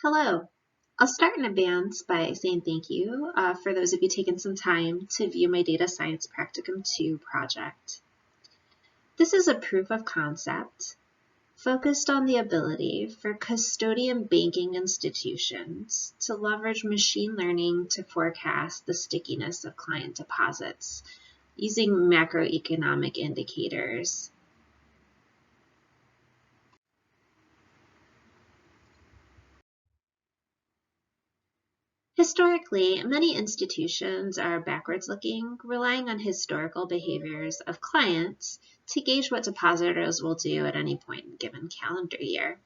Hello. I'll start in advance by saying thank you for those of you taking some time to view my Data Science Practicum II project. This is a proof of concept focused on the ability for custodian banking institutions to leverage machine learning to forecast the stickiness of client deposits using macroeconomic indicators. Historically, many institutions are backwards looking, relying on historical behaviors of clients to gauge what depositors will do at any point in a given calendar year.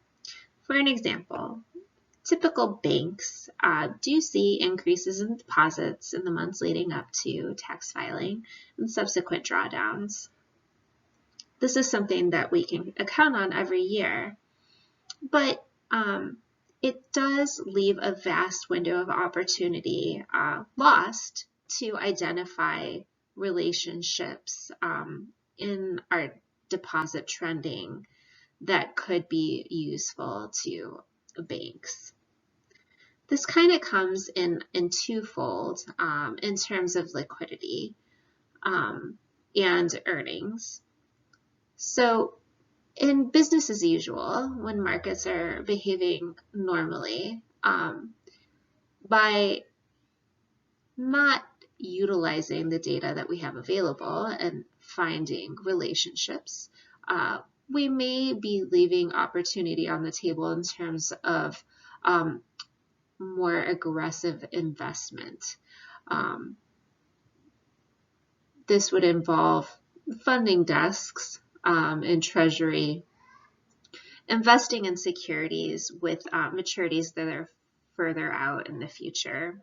For an example, typical banks do see increases in deposits in the months leading up to tax filing and subsequent drawdowns. This is something that we can count on every year, but it does leave a vast window of opportunity lost to identify relationships in our deposit trending that could be useful to banks. This kind of comes in twofold in terms of liquidity and earnings. So in business as usual, when markets are behaving normally, by not utilizing the data that we have available and finding relationships, we may be leaving opportunity on the table in terms of more aggressive investment. This would involve funding desks in Treasury, investing in securities with maturities that are further out in the future.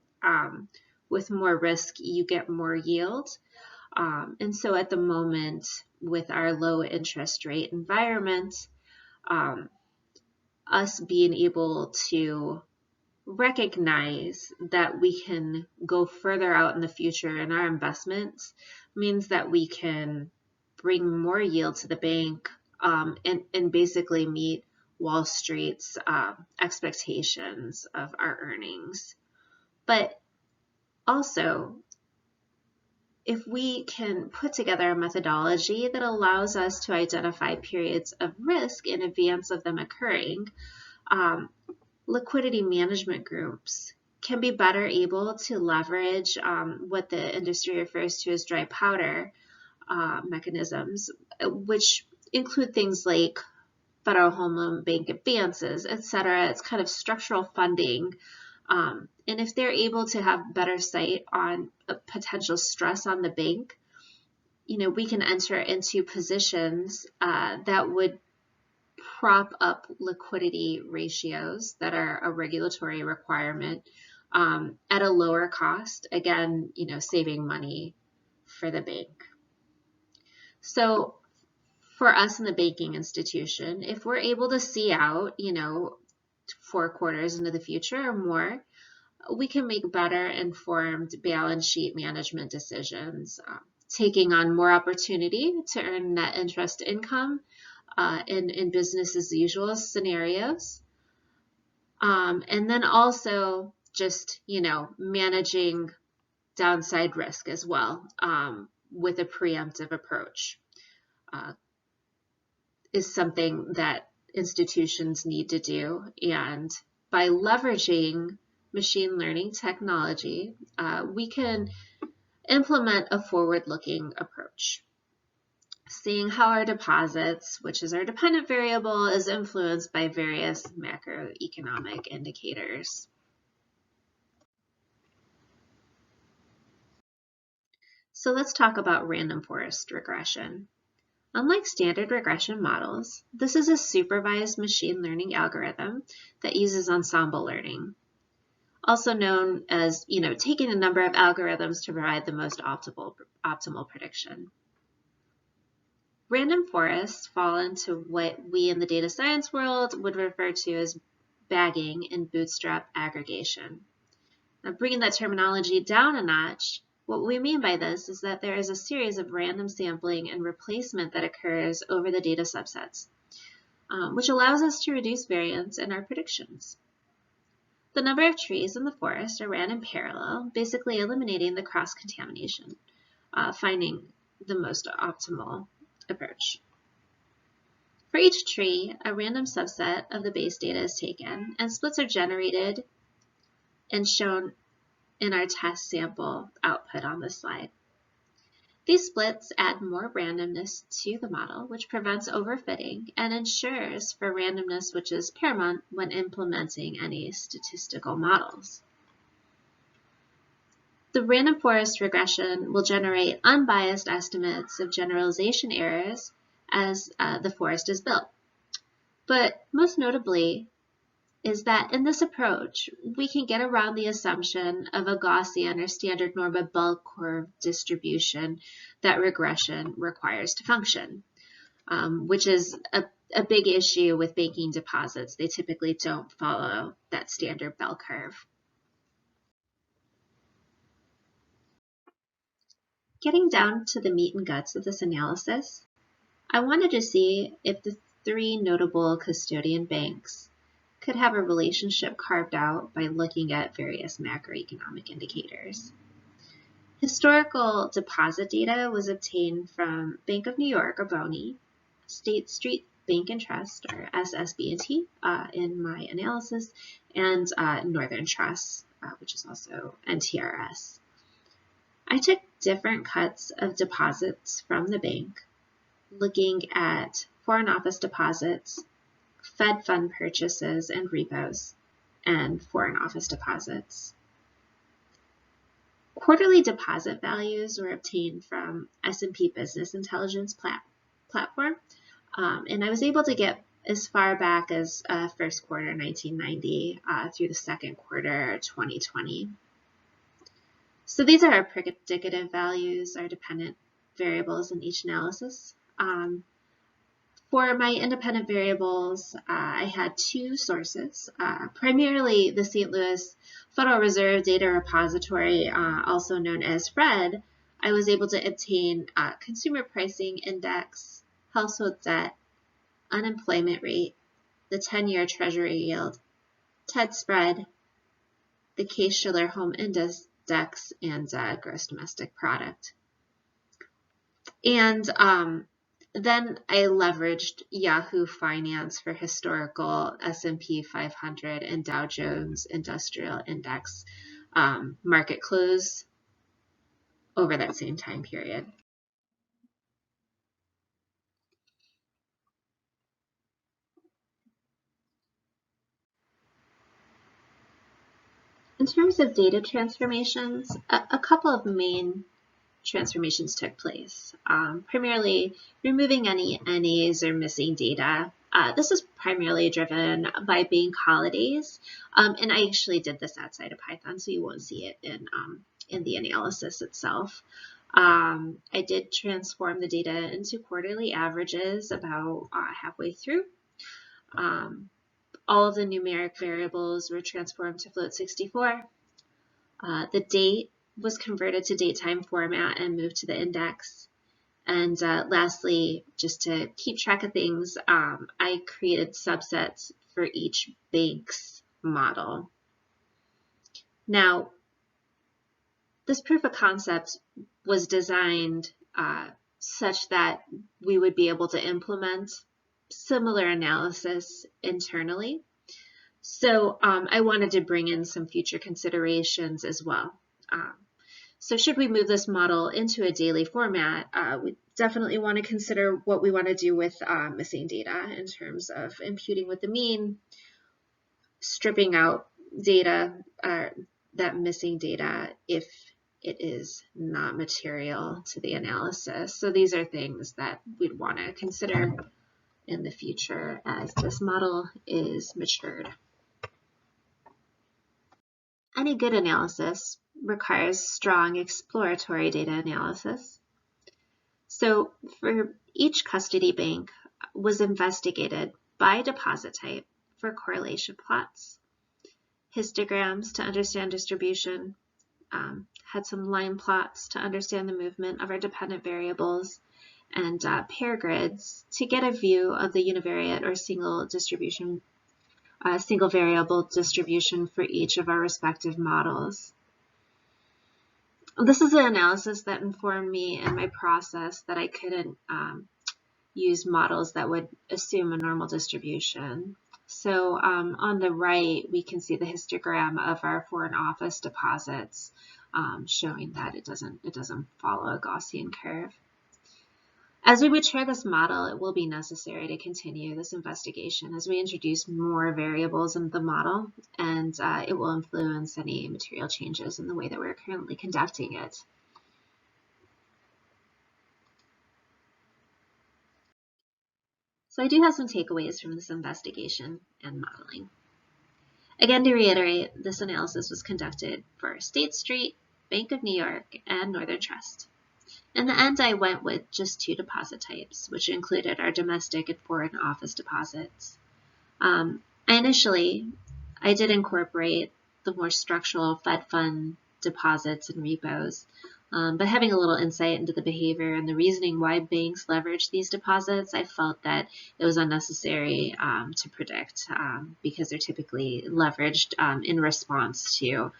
With more risk, you get more yield. And so at the moment, with our low interest rate environment, us being able to recognize that we can go further out in the future in our investments means that we can bring more yield to the bank and basically meet Wall Street's expectations of our earnings. But also, if we can put together a methodology that allows us to identify periods of risk in advance of them occurring, liquidity management groups can be better able to leverage what the industry refers to as dry powder mechanisms, which include things like Federal Home Loan Bank advances, etc. It's kind of structural funding. And if they're able to have better sight on a potential stress on the bank, we can enter into positions that would prop up liquidity ratios that are a regulatory requirement at a lower cost, again, saving money for the bank. So for us in the banking institution, if we're able to see out, 4 quarters into the future or more, we can make better informed balance sheet management decisions, taking on more opportunity to earn net interest income in business as usual scenarios. And then also just, managing downside risk as well with a preemptive approach is something that institutions need to do. And by leveraging machine learning technology, we can implement a forward-looking approach, seeing how our deposits, which is our dependent variable, is influenced by various macroeconomic indicators. So let's talk about random forest regression. Unlike standard regression models, this is a supervised machine learning algorithm that uses ensemble learning, also known as, taking a number of algorithms to provide the most optimal prediction. Random forests fall into what we in the data science world would refer to as bagging and bootstrap aggregation. Now, bringing that terminology down a notch, what we mean by this is that there is a series of random sampling and replacement that occurs over the data subsets, which allows us to reduce variance in our predictions. The number of trees in the forest are ran in parallel, basically eliminating the cross-contamination, finding the most optimal approach. For each tree, a random subset of the base data is taken, and splits are generated and shown in our test sample output on this slide. These splits add more randomness to the model, which prevents overfitting and ensures for randomness, which is paramount when implementing any statistical models. The random forest regression will generate unbiased estimates of generalization errors as the forest is built. But most notably is that in this approach, we can get around the assumption of a Gaussian or standard norm of bell curve distribution that regression requires to function, which is a big issue with banking deposits. They typically don't follow that standard bell curve. Getting down to the meat and guts of this analysis, I wanted to see if the three notable custodian banks could have a relationship carved out by looking at various macroeconomic indicators. Historical deposit data was obtained from Bank of New York, or BONY, State Street Bank and Trust, or SSB&T, in my analysis, and Northern Trust, which is also NTRS. I took different cuts of deposits from the bank, looking at foreign office deposits, Fed fund purchases and repos, and foreign office deposits. Quarterly deposit values were obtained from S&P Business Intelligence platform, and I was able to get as far back as first quarter 1990 through the second quarter 2020. So these are our predicative values, our dependent variables in each analysis. For my independent variables, I had two sources, primarily the St. Louis Federal Reserve Data Repository, also known as FRED. I was able to obtain consumer pricing index, household debt, unemployment rate, the 10-year treasury yield, TED spread, the Case-Shiller Home Index, and gross domestic product. And then I leveraged Yahoo Finance for historical S&P 500 and Dow Jones Industrial Index market close over that same time period. In terms of data transformations, a couple of main transformations took place, primarily removing any NAs or missing data. This is primarily driven by bank holidays, and I actually did this outside of Python, so you won't see it in the analysis itself. I did transform the data into quarterly averages about halfway through. All of the numeric variables were transformed to float 64. The date was converted to datetime format and moved to the index. And lastly, just to keep track of things, I created subsets for each bank's model. Now, this proof of concept was designed such that we would be able to implement similar analysis internally. So I wanted to bring in some future considerations as well. So should we move this model into a daily format, we definitely want to consider what we want to do with missing data in terms of imputing with the mean, stripping out data, that missing data if it is not material to the analysis. So these are things that we'd want to consider in the future as this model is matured. Any good analysis requires strong exploratory data analysis. So for each custody bank was investigated by deposit type for correlation plots, histograms to understand distribution, had some line plots to understand the movement of our dependent variables, and pair grids to get a view of the univariate or single distribution a single variable distribution for each of our respective models. This is an analysis that informed me in my process that I couldn't use models that would assume a normal distribution. So on the right, we can see the histogram of our foreign office deposits, showing that it doesn't follow a Gaussian curve. As we mature this model, it will be necessary to continue this investigation as we introduce more variables into the model, and it will influence any material changes in the way that we're currently conducting it. So I do have some takeaways from this investigation and modeling. Again, to reiterate, this analysis was conducted for State Street, Bank of New York, and Northern Trust. In the end, I went with just 2 deposit types, which included our domestic and foreign office deposits. Initially, I did incorporate the more structural Fed fund deposits and repos, but having a little insight into the behavior and the reasoning why banks leverage these deposits, I felt that it was unnecessary to predict because they're typically leveraged in response to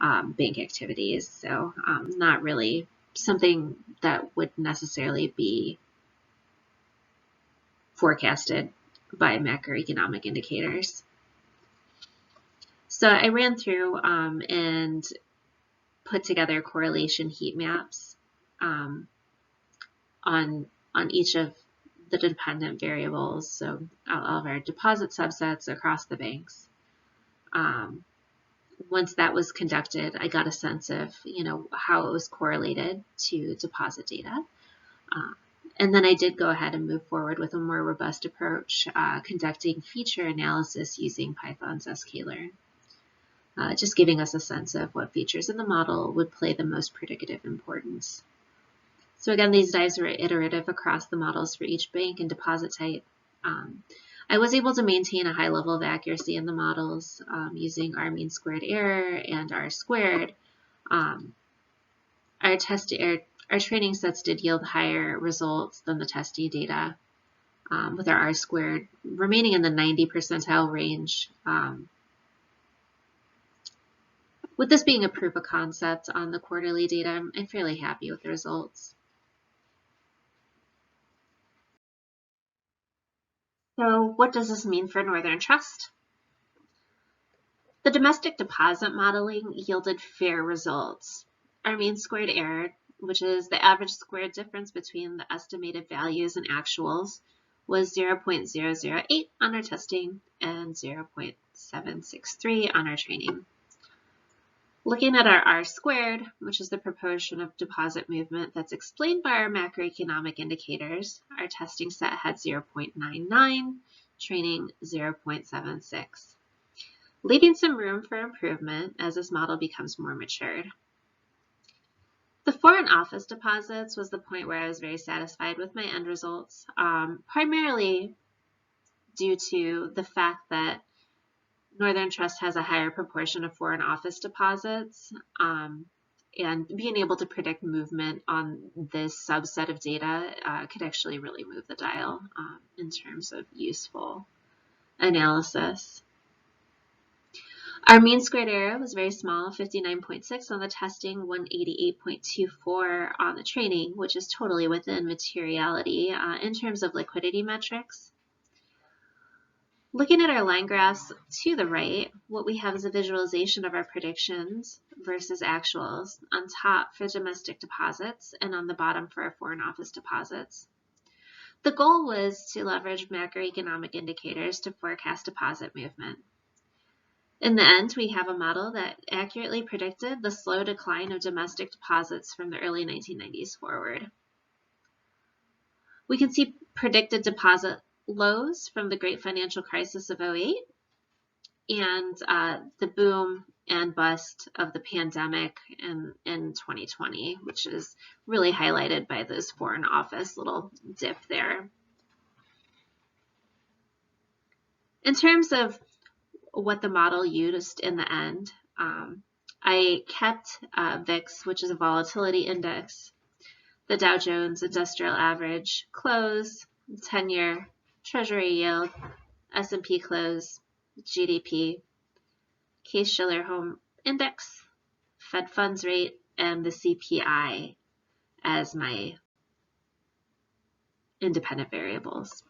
bank activities. So not really something that would necessarily be forecasted by macroeconomic indicators. So I ran through and put together correlation heat maps on each of the dependent variables, so all of our deposit subsets across the banks. Once that was conducted, I got a sense of how it was correlated to deposit data. And then I did go ahead and move forward with a more robust approach, conducting feature analysis using Python's sklearn, just giving us a sense of what features in the model would play the most predicative importance. So again, these dives were iterative across the models for each bank and deposit type. I was able to maintain a high level of accuracy in the models using our mean squared error and R squared. Our training sets did yield higher results than the testing data, with our R squared remaining in the 90 percentile range. With this being a proof of concept on the quarterly data, I'm fairly happy with the results. So what does this mean for Northern Trust? The domestic deposit modeling yielded fair results. Our mean squared error, which is the average squared difference between the estimated values and actuals, was 0.008 on our testing and 0.763 on our training. Looking at our R squared, which is the proportion of deposit movement that's explained by our macroeconomic indicators, our testing set had 0.99, training 0.76, leaving some room for improvement as this model becomes more matured. The foreign office deposits was the point where I was very satisfied with my end results, primarily due to the fact that Northern Trust has a higher proportion of foreign office deposits, and being able to predict movement on this subset of data could actually really move the dial in terms of useful analysis. Our mean squared error was very small, 59.6 on the testing, 188.24 on the training, which is totally within materiality in terms of liquidity metrics. Looking at our line graphs to the right, what we have is a visualization of our predictions versus actuals on top for domestic deposits and on the bottom for our foreign office deposits. The goal was to leverage macroeconomic indicators to forecast deposit movement. In the end, we have a model that accurately predicted the slow decline of domestic deposits from the early 1990s forward. We can see predicted deposit lows from the great financial crisis of 2008 and the boom and bust of the pandemic in 2020, which is really highlighted by this foreign office little dip there. In terms of what the model used in the end, I kept VIX, which is a volatility index, the Dow Jones Industrial Average, close, 10-year Treasury yield, S&P close, GDP, Case-Shiller Home Index, Fed funds rate, and the CPI as my independent variables.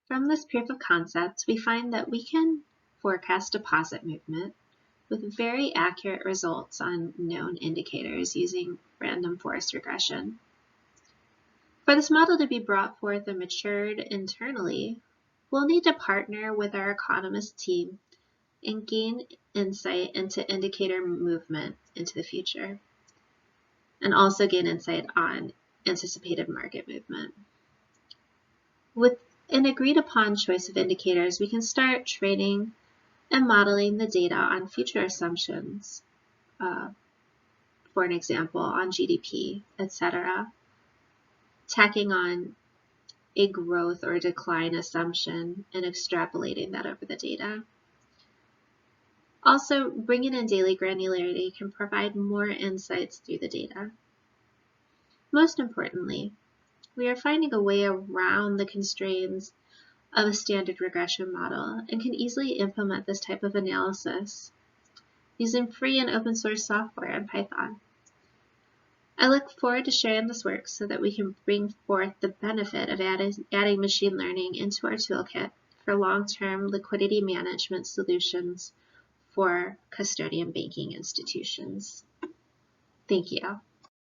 From this proof of concept, we find that we can forecast deposit movement with very accurate results on known indicators using random forest regression. For this model to be brought forth and matured internally, we'll need to partner with our economist team and gain insight into indicator movement into the future, and also gain insight on anticipated market movement. With an agreed upon choice of indicators, we can start training and modeling the data on future assumptions, for an example, on GDP, etc., tacking on a growth or decline assumption and extrapolating that over the data. Also, bringing in daily granularity can provide more insights through the data. Most importantly, we are finding a way around the constraints of a standard regression model and can easily implement this type of analysis using free and open source software in Python. I look forward to sharing this work so that we can bring forth the benefit of adding machine learning into our toolkit for long-term liquidity management solutions for custodian banking institutions. Thank you.